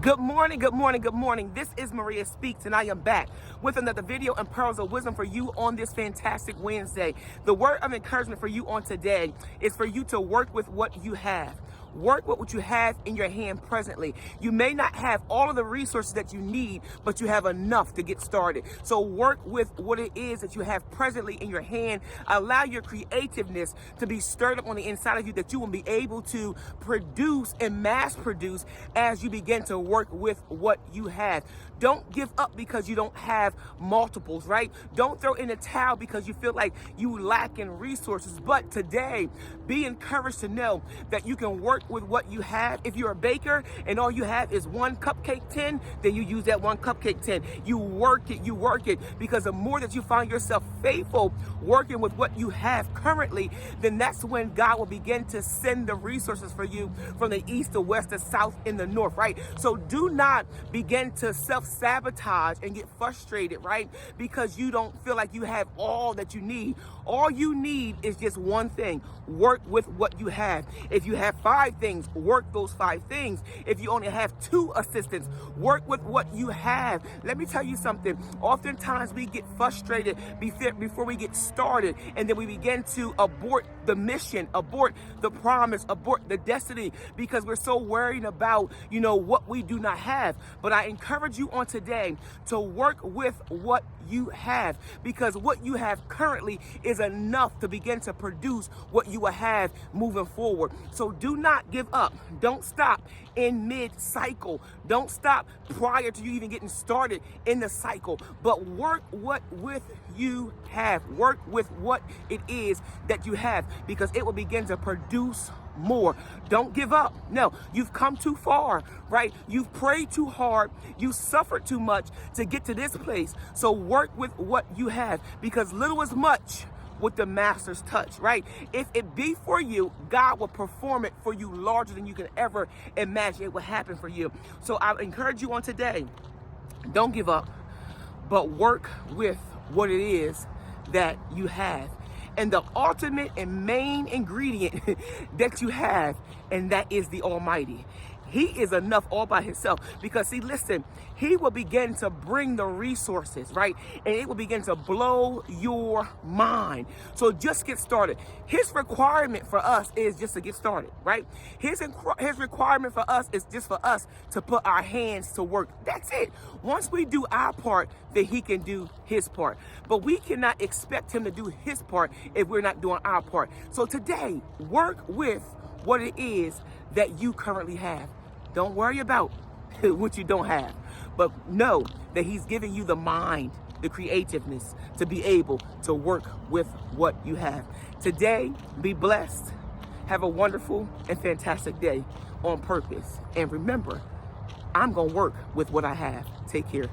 Good morning, good morning, good morning. This is Maria Speaks, and I am back with another video and pearls of wisdom for you on this fantastic Wednesday. The word of encouragement for you on today is for you to work with what you have. Work with what you have in your hand presently. You may not have all of the resources that you need, but you have enough to get started. So work with what it is that you have presently in your hand. Allow your creativeness to be stirred up on the inside of you, that you will be able to produce and mass produce as you begin to work with what you have. Don't give up because you don't have multiples, right? Don't throw in the towel because you feel like you lack in resources. But today, be encouraged to know that you can work with what you have. If you're a baker and all you have is one cupcake tin, then you use that one cupcake tin. You work it, because the more that you find yourself faithful working with what you have currently, then that's when God will begin to send the resources for you from the east to west to south in the north, right? So do not begin to self-sabotage and get frustrated, right? Because you don't feel like you have all that you need. All you need is just one thing. Work with what you have. If you have 5 things, work those 5 things. If you only have 2 assistants, work with what you have. Let me tell you something. Oftentimes we get frustrated before we get started, and then we begin to abort the mission, abort the promise, abort the destiny, because we're so worried about, what we do not have. But I encourage you on today to work with what you have, because what you have currently is enough to begin to produce what you will have moving forward. So do not give up. Don't stop in mid-cycle. Don't stop prior to you even getting started in the cycle, but work with you have. Work with what it is that you have, because it will begin to produce more. Don't give up. No, you've come too far, right? You've prayed too hard. You suffered too much to get to this place. So work with what you have, because little is much with the master's touch, right? If it be for you, God will perform it for you larger than you can ever imagine it will happen for you. So I encourage you on today, don't give up, but work with what it is that you have. And the ultimate and main ingredient that you have, and that is the Almighty. He is enough all by himself, because see, listen, he will begin to bring the resources, right? And it will begin to blow your mind. So just get started. His requirement for us is just to get started, right? His requirement for us is just for us to put our hands to work. That's it. Once we do our part, then he can do his part. But we cannot expect him to do his part if we're not doing our part. So today, work with what it is that you currently have. Don't worry about what you don't have, but know that he's giving you the mind, the creativeness to be able to work with what you have. Today, be blessed. Have a wonderful and fantastic day on purpose. And remember, I'm going to work with what I have. Take care.